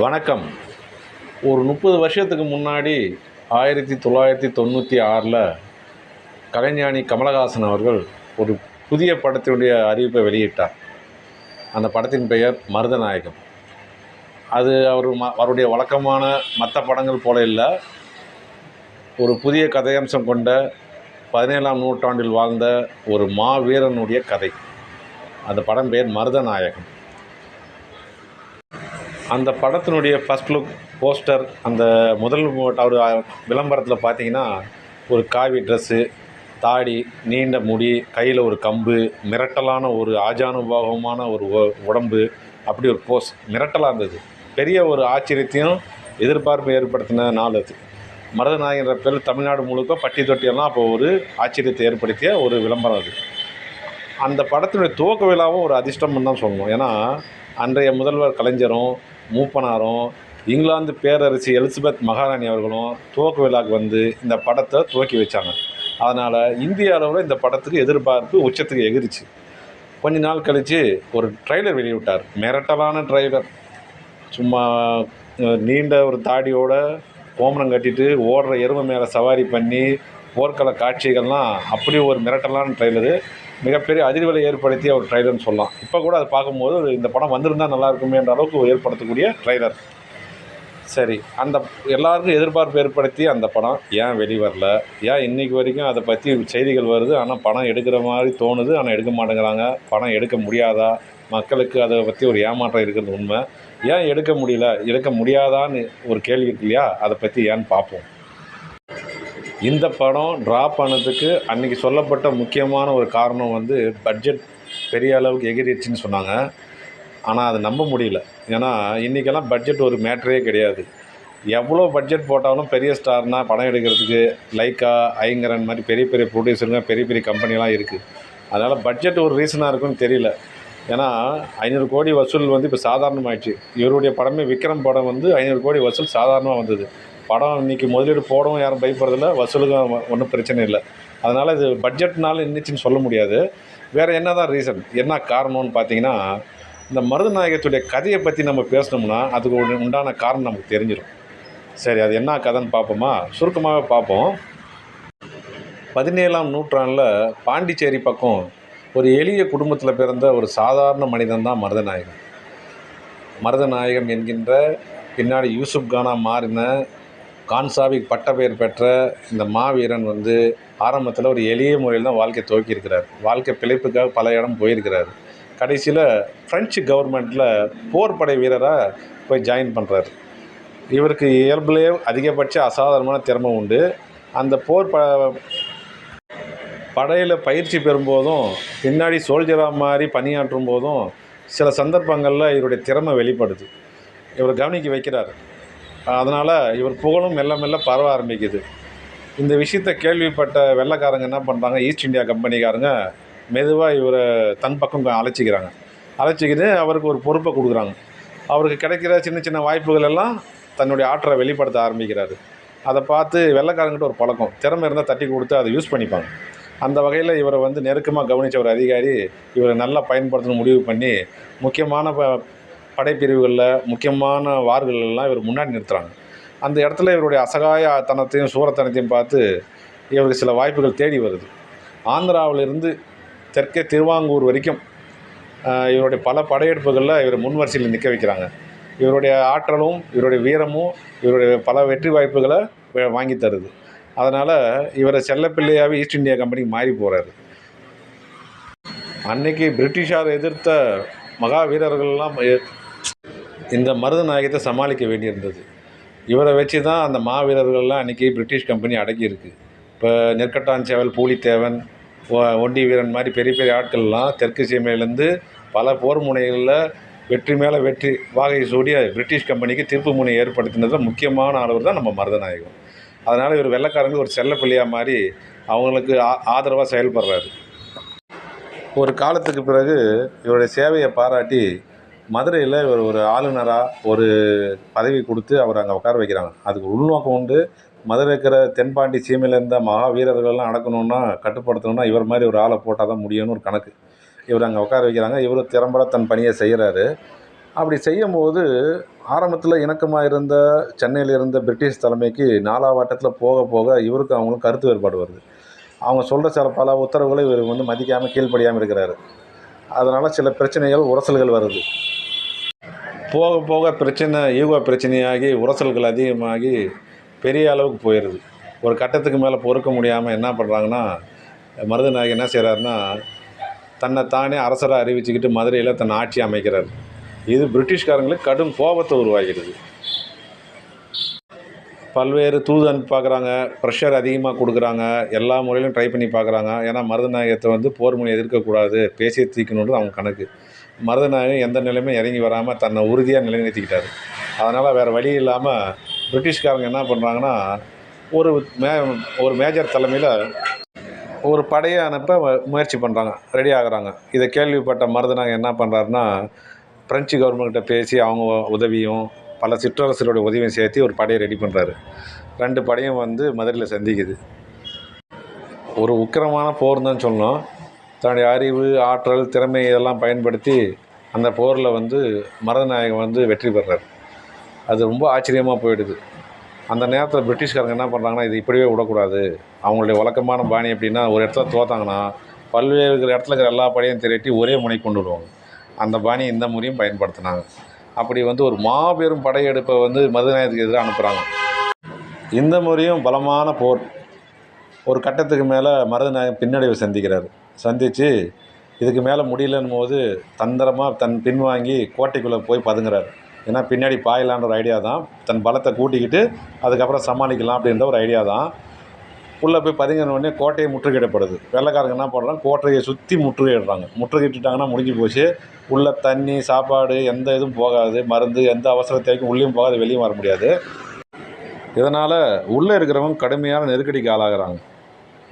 வணக்கம். ஒரு 30 வருஷத்துக்கு முன்னாடி 1996ல் கலைஞானி கமலஹாசன் அவர்கள் ஒரு புதிய படத்தினுடைய அறிவிப்பை வெளியிட்டார். அந்த படத்தின் பெயர் மருதநாயகம். அது அவருடைய வழக்கமான மற்ற படங்கள் போல இல்லை. ஒரு புதிய கதையம்சம் கொண்ட 17ஆம் நூற்றாண்டில் வாழ்ந்த ஒரு மாவீரனுடைய கதை. அந்த படம் பெயர் மருதநாயகம். அந்த படத்தினுடைய ஃபஸ்ட் லுக் போஸ்டர், அந்த முதல் அவர் விளம்பரத்தில் பார்த்தீங்கன்னா, ஒரு காவி ட்ரெஸ்ஸு, தாடி, நீண்ட முடி, கையில் ஒரு கம்பு, மிரட்டலான ஒரு ஆஜானுபாகமான ஒரு உடம்பு, அப்படி ஒரு போஸ் மிரட்டலாக இருந்தது. பெரிய ஒரு ஆச்சரியத்தையும் எதிர்பார்ப்பு ஏற்படுத்தின நாள் அது. மருதநாயகன்ற பேர் தமிழ்நாடு முழுக்க பட்டி தொட்டியெல்லாம் அப்போ ஒரு ஆச்சரியத்தை ஏற்படுத்திய ஒரு விளம்பரம் அது. அந்த படத்தினுடைய துவக்க விழாவும் ஒரு அதிர்ஷ்டம்னு தான் சொல்லணும். ஏன்னா, அன்றைய முதல்வர் கலைஞரும், மூப்பனாரும், இங்கிலாந்து பேரரசி எலிசபெத் மகாராணி அவர்களும் துவக்க விழாவுக்கு வந்து இந்த படத்தை துவக்கி வச்சாங்க. அதனால் இந்திய அளவில் இந்த படத்துக்கு எதிர்பார்ப்பு உச்சத்துக்கு எகிரிச்சு. கொஞ்ச நாள் கழித்து ஒரு ட்ரெய்லர் வெளியிட்டார். மிரட்டலான ட்ரெய்லர். சும்மா நீண்ட ஒரு தாடியோட கோமணம் கட்டிட்டு ஓடுற எருமை மேலே சவாரி பண்ணி போர்க்கள காட்சிகள்லாம் அப்படி ஒரு மிரட்டலான ட்ரெய்லரு. மிகப்பெரிய அதிர்வலை ஏற்படுத்திய ஒரு ட்ரெய்லர்னு சொல்லலாம். இப்போ கூட அது பார்க்கும்போது இந்த படம் வந்திருந்தால் நல்லா இருக்குமேன்ற அளவுக்கு ஏற்படுத்தக்கூடிய ட்ரெய்லர். சரி, அந்த எல்லாருக்கும் எதிர்பார்ப்பு ஏற்படுத்தி அந்த படம் ஏன் வெளிவரல? ஏன் இன்றைக்கி வரைக்கும் அதை பற்றி செய்திகள் வருது, ஆனால் படம் எடுக்கிற மாதிரி தோணுது, ஆனால் எடுக்க மாட்டேங்கிறாங்க? படம் எடுக்க முடியாதா? மக்களுக்கு அதை பற்றி ஒரு ஏமாற்றம் இருக்கிறது உண்மை. ஏன் எடுக்க முடியல, எடுக்க முடியாதான்னு ஒரு கேள்வி இருக்கு இல்லையா? அதை பற்றி ஏன்னு பார்ப்போம். இந்த படம் ட்ராப் ஆனதுக்கு அன்றைக்கி சொல்லப்பட்ட முக்கியமான ஒரு காரணம் வந்து பட்ஜெட் பெரிய அளவுக்கு எகிரிடுச்சின்னு சொன்னாங்க. ஆனால் அது நம்ப முடியல. ஏன்னா இன்றைக்கெல்லாம் பட்ஜெட் ஒரு மேட்டரே கிடையாது. எவ்வளோ பட்ஜெட் போட்டாலும் பெரிய ஸ்டார்னால் படம் எடுக்கிறதுக்கு லைக்கா, ஐங்கரன் மாதிரி பெரிய பெரிய ப்ரொடியூசருங்க, பெரிய பெரிய கம்பெனிலாம் இருக்குது. அதனால் பட்ஜெட் ஒரு ரீசனாக இருக்குன்னு தெரியல. ஏன்னா 500 கோடி வசூல் வந்து இப்போ சாதாரணமாகிடுச்சு. இவருடைய படமே விக்ரம் படம் வந்து 500 கோடி வசூல் சாதாரணமாக வந்தது. படம் இன்றைக்கி முதலீடு போடவும் யாரும் பயப்படுறதில்ல, வசூலுக்கும் ஒன்றும் பிரச்சனை இல்லை. அதனால் இது பட்ஜெட்னால நின்றுச்சின்னு சொல்ல முடியாது. வேறு என்ன தான் ரீசன், என்ன காரணம்னு பார்த்தீங்கன்னா, இந்த மருதநாயகத்துடைய கதையை பற்றி நம்ம பேசணும்னா அதுக்கு உண்டான காரணம் நமக்கு தெரிஞ்சிடும். சரி, அது என்ன கதைன்னு பார்ப்போமா? சுருக்கமாகவே பார்ப்போம். 17ஆம் நூற்றாண்டில் பாண்டிச்சேரி பக்கம் ஒரு எளிய குடும்பத்தில் பிறந்த ஒரு சாதாரண மனிதன் தான் மருதநாயகம். மருதநாயகம் என்கின்ற பின்னாடி யூசுப் கானா மாறின கான்சாபிக் பட்ட பெயர் பெற்ற இந்த மாவீரன் வந்து ஆரம்பத்தில் ஒரு எளிய முறையில் தான் வாழ்க்கை துவக்கியிருக்கிறார். வாழ்க்கை பிழைப்புக்காக பல இடம் போயிருக்கிறார். கடைசியில் ஃப்ரெஞ்சு கவர்மெண்ட்டில் போர்ப்படை வீரராக போய் ஜாயின் பண்ணுறாரு. இவருக்கு இயல்புலேயே அதிகபட்ச அசாதாரணமான திறமை உண்டு. அந்த படையில் பயிற்சி பெறும்போதும் பின்னாடி சோல்ஜராக மாதிரி பணியாற்றும் போதும் சில சந்தர்ப்பங்களில் இவருடைய திறமை வெளிப்படுது. இவர் கவனிக்க வைக்கிறார். அதனால் இவர் புகழும் மெல்ல மெல்ல பரவ ஆரம்பிக்குது. இந்த விஷயத்தை கேள்விப்பட்ட வெள்ளைக்காரங்க என்ன பண்ணுறாங்க, ஈஸ்ட் இந்தியா கம்பெனிக்காரங்க மெதுவாக இவரை தன் பக்கம் அழைச்சிக்கிட்டு அவருக்கு ஒரு பொறுப்பை கொடுக்குறாங்க. அவருக்கு கிடைக்கிற சின்ன சின்ன வாய்ப்புகள் எல்லாம் தன்னுடைய ஆற்றலை வெளிப்படுத்த ஆரம்பிக்கிறாரு. அதை பார்த்து வெள்ளைக்காரங்கிட்ட ஒரு பழக்கம், திறமை இருந்தால் தட்டி கொடுத்து அதை யூஸ் பண்ணிப்பாங்க. அந்த வகையில் இவரை வந்து நெருக்கமாக கவனித்த ஒரு அதிகாரி இவரை நல்லா பயன்படுத்தணும் முடிவு பண்ணி முக்கியமான படைப்பிரிவுகளில், முக்கியமான வார்களெல்லாம் இவர் முன்னாடி நிறுத்துகிறாங்க. அந்த இடத்துல இவருடைய அசகாயத்தனத்தையும் சூரத்தனத்தையும் பார்த்து இவருக்கு சில வாய்ப்புகள் தேடி வருது. ஆந்திராவிலிருந்து தெற்கே திருவாங்கூர் வரைக்கும் இவருடைய பல படையெடுப்புகளில் இவர் முன்வரிசையில் நிற்க வைக்கிறாங்க. இவருடைய ஆற்றலும் இவருடைய வீரமும் இவருடைய பல வெற்றி வாய்ப்புகளை வாங்கி தருது. அதனால் இவரை செல்லப்பிள்ளையாகவே ஈஸ்ட் இந்தியா கம்பெனிக்கு மாறி போகிறாரு. அன்னைக்கு பிரிட்டிஷார் எதிர்த்த மகா வீரர்கள்லாம் இந்த மருதநாயகத்தை சமாளிக்க வேண்டியிருந்தது. இவரை வச்சு தான் அந்த மாவீரர்கள்லாம் அன்றைக்கி பிரிட்டிஷ் கம்பெனி அடக்கியிருக்கு. இப்போ நெற்கட்டான் சேவல், பூலித்தேவன், ஒண்டி வீரன் மாதிரி பெரிய பெரிய ஆட்கள்லாம் தெற்கு சீமையிலேருந்து பல போர் முனைகளில் வெற்றி மேலே வெற்றி வாகை சூடிய பிரிட்டிஷ் கம்பெனிக்கு திருப்பு முனை ஏற்படுத்தினதில் முக்கியமான ஆளவர் தான் நம்ம மருதநாயகம். அதனால் இவர் வெள்ளைக்காரங்க ஒரு செல்லப்பிள்ளையாக மாதிரி அவங்களுக்கு ஆதரவாக செயல்படுறாரு. ஒரு காலத்துக்கு பிறகு இவருடைய சேவையை பாராட்டி மதுரையில் இவர் ஒரு ஆளுநராக ஒரு பதவி கொடுத்து அவர் அங்கே உட்கார வைக்கிறாங்க. அதுக்கு உள்நோக்கம் உண்டு. மதுரை இருக்கிற தென்பாண்டி சீமையில் இருந்த மகா வீரர்கள்லாம் அடக்கணுன்னா, கட்டுப்படுத்தணுன்னா இவர் மாதிரி ஒரு ஆளை போட்டால் தான் முடியும்னு ஒரு கணக்கு. இவர் அங்கே உட்கார வைக்கிறாங்க. இவர் திறம்பட தன் பணியை செய்கிறாரு. அப்படி செய்யும்போது ஆரம்பத்தில் இணக்கமாக இருந்த சென்னையில் இருந்த பிரிட்டிஷ் தலைமைக்கு நாலாவட்டத்தில் போக போக இவருக்கும் அவங்களும் கருத்து வேறுபாடு வருது. அவங்க சொல்கிற சில பல உத்தரவுகளை இவர் வந்து மதிக்காமல் கீழ்ப்படியாமல் இருக்கிறாரு. அதனால் சில பிரச்சனைகள் உரசல்கள் வருது. போக போக பிரச்சனை ஈகோ பிரச்சனையாகி உரசல்கள் அதிகமாகி பெரிய அளவுக்கு போயிடுது. ஒரு கட்டத்துக்கு மேலே பொறுக்க முடியாமல் என்ன பண்ணுறாங்கன்னா, மருதநாயகி என்ன செய்கிறாருன்னா, தன்னை தானே அரசராக அறிவிச்சுக்கிட்டு மதுரையில் தன் ஆட்சி அமைக்கிறார். இது பிரிட்டிஷ்காரங்களுக்கு கடும் கோபத்தை உருவாக்கிடுது. பல்வேறு தூது அனுப்பி பார்க்குறாங்க, ப்ரெஷர் அதிகமாக கொடுக்குறாங்க, எல்லா முறையிலும் ட்ரை பண்ணி பார்க்குறாங்க. ஏன்னா மருதநாயகத்தை வந்து போர் முனையை எதிர்க்கக்கூடாது, பேசியே தீர்க்கணுன்றது அவங்க கணக்கு. மருதநாயகம் எந்த நிலையுமே இறங்கி வராமல் தன்னை உறுதியாக நிலைநிறுத்திக்கிட்டார். அதனால் வேறு வழி இல்லாமல் பிரிட்டிஷ்காரங்க என்ன பண்ணுறாங்கன்னா, ஒரு ஒரு மேஜர் தலைமையில் ஒரு படையை அனுப்ப முயற்சி பண்ணுறாங்க, ரெடி ஆகுறாங்க. இதை கேள்விப்பட்ட மருதநாயகம் என்ன பண்ணுறாருன்னா, பிரெஞ்சு கவர்மெண்ட்கிட்ட பேசி அவங்க உதவியும் பல சிற்றரசருடைய உதவியும் சேர்த்து ஒரு படையை ரெடி பண்ணுறாரு. 2 படையும் வந்து மதுரையில் சந்திக்குது. ஒரு உக்கிரமான போர் தான் சொல்லணும். தன்னுடைய அறிவு, ஆற்றல், திறமை இதெல்லாம் பயன்படுத்தி அந்த போரில் வந்து மருதநாயகம் வந்து வெற்றி பெறார். அது ரொம்ப ஆச்சரியமாக போயிடுது. அந்த நேரத்தில் பிரிட்டிஷ்காரங்க என்ன பண்ணுறாங்கன்னா, இது இப்படியே விடக்கூடாது. அவங்களுடைய வழக்கமான பாணி எப்படின்னா, ஒரு இடத்துல தோத்தாங்கன்னா பல்வேறு இடத்துல இருக்கிற எல்லா படையும் திரட்டி ஒரே முனைக்கு கொண்டு வருவாங்க. அந்த பாணி இந்த முறையும் பயன்படுத்தினாங்க. அப்படி வந்து ஒரு மாபெரும் படையெடுப்பை வந்து மருதநாயகத்துக்கு எதிராக அனுப்புகிறாங்க. இந்த முறையும் பலமான போர். ஒரு கட்டத்துக்கு மேலே மருதநாயகம் பின்னடைவை சந்திக்கிறார். சந்தித்து இதுக்கு மேலே முடியலன்னும் போது தந்திரமாக பின்வாங்கி கோட்டைக்குள்ளே போய் பதுங்குறார். ஏன்னா பின்னாடி பாயலான்ற ஒரு ஐடியா தான். தன் பலத்தை கூட்டிக்கிட்டு அதுக்கப்புறம் சமாளிக்கலாம் அப்படின்ற ஒரு ஐடியா தான். உள்ளே போய் பதுங்கினோடனே கோட்டையை முற்றுகையிடப்படுது. வெள்ளைக்காரங்க என்ன பண்ணுறாங்க, கோட்டையை சுற்றி முற்றுகையிடுறாங்க. முற்றுகையிட்டுட்டாங்கன்னா முடிஞ்சு போச்சு. உள்ளே தண்ணி, சாப்பாடு எந்த இதுவும் போகாது, மருந்து எந்த அவசர தேவைக்கும் உள்ளேயும் போகாது, வெளியும் வர முடியாது. இதனால் உள்ளே இருக்கிறவங்க கடுமையான நெருக்கடிக்கு ஆளாகிறாங்க.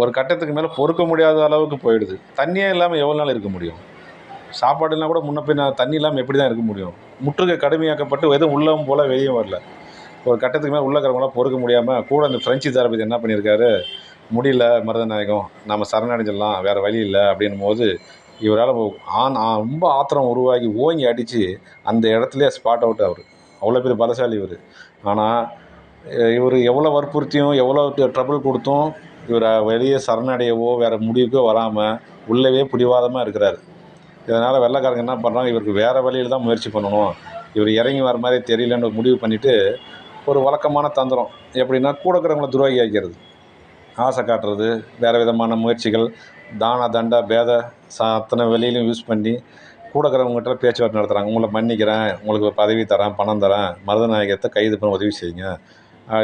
ஒரு கட்டத்துக்கு மேலே பொறுக்க முடியாத அளவுக்கு போயிடுது. தண்ணியே இல்லாமல் எவ்வளோ நாள் இருக்க முடியும்? சாப்பாடு இல்லைனா கூட முன்ன பின்ன தண்ணி இல்லாமல் எப்படி தான் இருக்க முடியும்? முற்றுகை கடுமையாக்கப்பட்டு எதுவும் உள்ளவும் போல வெளியும் வரல. ஒரு கட்டத்துக்கு மேலே உள்ள இருக்கிறவங்களாம் பொறுக்க முடியாமல் கூட அந்த ஃப்ரெஞ்சு தளபதி என்ன பண்ணியிருக்காரு, முடியல மருதநாயகம், நம்ம சரணடைஞ்சிடலாம், வேறு வழி இல்லை அப்படின்னும் போது இவரால் ரொம்ப ஆத்திரம் உருவாகி ஓங்கி அடித்து அந்த இடத்துலையே ஸ்பாட் அவுட். அவர் அவ்வளோ பெரிய பலசாலி இவர். ஆனால் இவர் எவ்வளோ வற்புறுத்தியும் எவ்வளோ ட்ரபிள் கொடுத்தும் இவரை வெளியே சரணடையவோ வேறு முடிவுக்கோ வராமல் உள்ளவே பிடிவாதமாக இருக்கிறார். இதனால் வெள்ளைக்காரங்க என்ன பண்ணுறாங்க, இவருக்கு வேறு வழியில் தான் முயற்சி பண்ணணும், இவர் இறங்கி வர மாதிரி தெரியலன்னு முடிவு பண்ணிவிட்டு ஒரு வழக்கமான தந்திரம் எப்படின்னா, கூட இருக்கிறவங்கள துரோகி ஆக்கிறது, ஆசை காட்டுறது, வேறு விதமான முயற்சிகள், தான தண்ட பேத அத்தனை வெளியிலும் யூஸ் பண்ணி கூட இருக்கிறவங்ககிட்ட பேச்சுவார்த்தை நடத்துகிறாங்க. உங்களை மன்னிக்கிறேன், உங்களுக்கு பதவி தரேன், பணம் தரேன், மருதநாயகத்தை கைது பண்ண உதவி செய்யுங்க,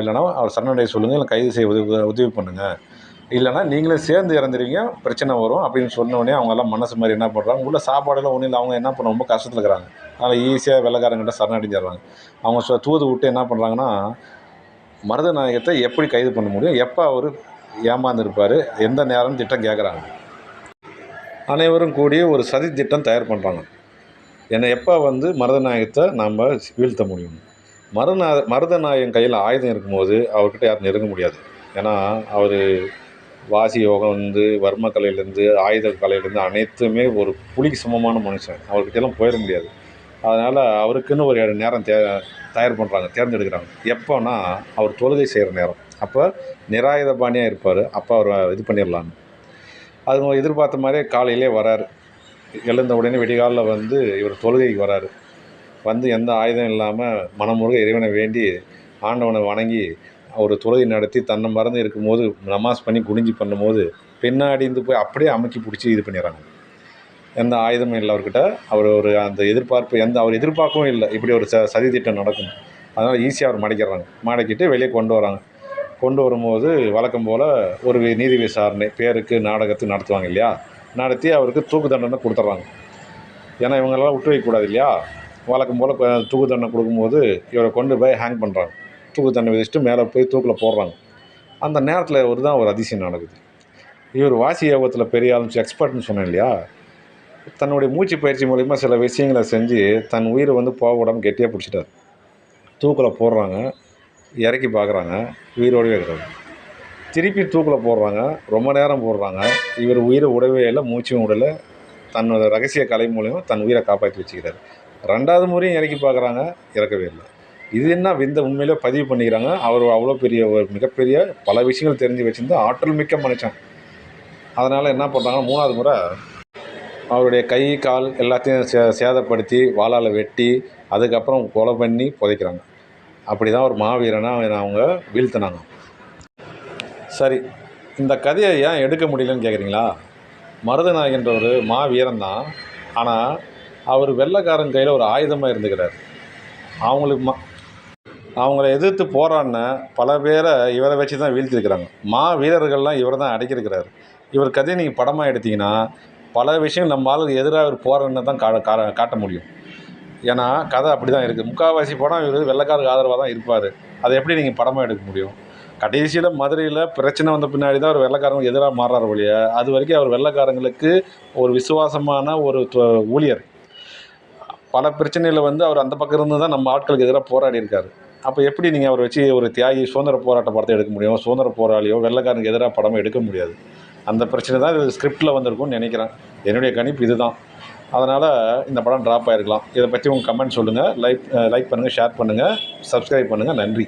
இல்லைனா அவர் சரணடைய சொல்லுங்கள், இல்லை கைது செய்ய உதவி பண்ணுங்கள், இல்லைனா நீங்களே சேர்ந்து இறந்துருவீங்க, பிரச்சனை வரும் அப்படின்னு சொன்னோடனே அவங்கெல்லாம் மனசு மாதிரி என்ன பண்ணுறாங்க, உள்ள சாப்பாடெல்லாம் ஒன்றும் இல்லை, அவங்க என்ன பண்ண ரொம்ப கஷ்டத்தில் இருக்கிறாங்க. அதனால் ஈஸியாக வெள்ளைக்காரங்கிட்ட சரணடைஞ்சிடுறாங்க. அவங்க தூது விட்டு என்ன பண்ணுறாங்கன்னா, மருதநாயகத்தை எப்படி கைது பண்ண முடியும், எப்போ அவர் ஏமாந்துருப்பார், எந்த நேரம் திட்டம் கேட்குறாங்க. அனைவரும் கூடி ஒரு சதி திட்டம் தயார் பண்ணுறாங்க. ஏன்னா எப்போ வந்து மருதநாயகத்தை நாம் வீழ்த்த முடியும். மருதநாயகம் கையில் ஆயுதம் இருக்கும்போது அவர்கிட்ட யாரும் நெருங்க முடியாது. ஏன்னா அவர் வாசி யோகம் வந்து வர்ம கலையிலேருந்து ஆயுத கலையிலேருந்து அனைத்துமே ஒரு புலிக்கு சமமான மனுஷன். அவர்கிட்டலாம் போயிட முடியாது. அதனால் அவருக்குன்னு ஒரு நேரம் தயார் பண்ணுறாங்க, தேர்ந்தெடுக்கிறாங்க. எப்போன்னா அவர் தொழுகை செய்கிற நேரம். அப்போ நிராயுத பாணியாக இருப்பார். அப்போ அவர் இது பண்ணிடலான்னு அது எதிர்பார்த்த மாதிரியே காலையிலே வரார். எழுந்த உடனே விடிகாலில் வந்து இவர் தொழுகைக்கு வராரு. வந்து எந்த ஆயுதம் இல்லாமல் மனமுருக இறைவனை வேண்டி ஆண்டவனை வணங்கி ஒரு தொழுகை நடத்தி தன்னை மறந்து இருக்கும்போது நமாஸ் பண்ணி குனிஞ்சி பண்ணும்போது பின்னாடி இருந்து போய் அப்படியே அமுக்கி பிடிச்சி இது பண்ணிடுறாங்க. எந்த ஆயுதமும் இல்லை அவர்கிட்ட. அவர் ஒரு அந்த எதிர்பார்ப்பு அவர் எதிர்பார்க்கவும் இல்லை இப்படி ஒரு சதி திட்டம் நடக்கும். அதனால் ஈஸியாக அவர் மடக்கிடுறாங்க. மடக்கிட்டு வெளியே கொண்டு வராங்க. கொண்டு வரும்போது வழக்கம் போல் ஒரு நீதி விசாரணை பேருக்கு நாடகத்துக்கு நடத்துவாங்க இல்லையா, நடத்தி அவருக்கு தூக்கு தண்டனை கொடுத்துட்றாங்க. ஏன்னா இவங்களெல்லாம் விட்டு வைக்கக்கூடாது இல்லையா. வழக்கம் போல் தூக்கு தண்டனை கொடுக்கும்போது இவரை கொண்டு போய் ஹேங் பண்ணுறாங்க. தூக்கு தண்டனை விதிச்சுட்டு மேலே போய் தூக்கில் போடுறாங்க. அந்த நேரத்தில் ஒரு அதிசயம் நடக்குது. இவர் வாசி யோகத்தில் பெரிய ஆரம்பிச்சு எக்ஸ்பர்ட்னு சொன்னேன் இல்லையா, தன்னுடைய மூச்சு பயிற்சி மூலிமா சில விஷயங்களை செஞ்சு தன் உயிரை வந்து போக விடாமல் கெட்டியாக பிடிச்சிட்டார். தூக்கில் போடுறாங்க, இறக்கி பார்க்குறாங்க, உயிரோடவே இருக்கிறாங்க. திருப்பி தூக்கில் போடுறாங்க, ரொம்ப நேரம் போடுறாங்க, இவர் உயிரை விடவே இல்லை, மூச்சும் விடலை. தன்னோட ரகசிய கலை மூலிமா தன் உயிரை காப்பாற்றி வச்சுக்கிறார். 2வது முறையும் இறக்கி பார்க்குறாங்க, இறக்கவே இல்லை. இது என்ன விந்தை உண்மையிலே பதிவு பண்ணிக்கிறாங்க. அவர் அவ்வளோ பெரிய ஒரு மிகப்பெரிய பல விஷயங்கள் தெரிஞ்சு வச்சிருந்த ஆற்றல் மிக்க மனுஷன். அதனால் என்ன பண்ணுறாங்கன்னா 3வது முறை அவருடைய கை, கால் எல்லாத்தையும் சேதப்படுத்தி, வாளால் வெட்டி, அதுக்கப்புறம் கொலை பண்ணி புதைக்கிறாங்க. அப்படி தான் ஒரு மாவீரனை அவங்க வீழ்த்தினாங்க. சரி, இந்த கதையை ஏன் எடுக்க முடியலன்னு கேட்குறீங்களா? மருதநாயகன்ற ஒரு மாவீரன் தான். ஆனால் அவர் வெள்ளைக்காரன் கையில் ஒரு ஆயுதமாக இருந்துக்கிறார். அவங்களுக்கு அவங்கள எதிர்த்து போராடின பல பேரை இவரை வச்சு தான் வீழ்த்திருக்கிறாங்க. வீரர்கள்லாம் இவர் தான் அடக்கியிருக்கிறார். இவர் கதையை நீங்கள் படமாக எடுத்தீங்கன்னா பல விஷயம் நம்ம ஆளுக்கு எதிராக இவர் போராடினு தான் காட்ட முடியும். ஏன்னா கதை அப்படி தான் இருக்குது. முக்கால்வாசி படம் இவர் வெள்ளைக்காரருக்கு ஆதரவாக தான் இருப்பார். அதை எப்படி நீங்கள் படமாக எடுக்க முடியும்? கடைசியில் மதுரையில் பிரச்சனை வந்த பின்னாடி தான் அவர் வெள்ளைக்காரங்களுக்கு எதிராக மாறுறார் வழிய, அது வரைக்கும் அவர் வெள்ளைக்காரங்களுக்கு ஒரு விசுவாசமான ஒரு ஊழியர். பல பிரச்சனையில் அவர் அந்த பக்கம் இருந்து தான் நம்ம ஆட்களுக்கு எதிராக போராடி இருக்கார். அப்போ எப்படி நீங்கள் அவரை வச்சு ஒரு தியாகி சுதந்திர போராட்ட படத்தை எடுக்க முடியும்? சுதந்திர போராளியோ வெள்ளைக்காரனுக்கு எதிராக படமோ எடுக்க முடியாது. அந்த பிரச்சனை தான் இது ஸ்கிரிப்டில் வந்திருக்கும்னு நினைக்கிறேன். என்னுடைய கணிப்பு இது தான். அதனால் இந்த படம் ட்ராப் ஆகிருக்கலாம். இதை பற்றி உங்கள் கமெண்ட் சொல்லுங்கள். லைக் பண்ணுங்கள், ஷேர் பண்ணுங்கள், சப்ஸ்கிரைப் பண்ணுங்கள். நன்றி.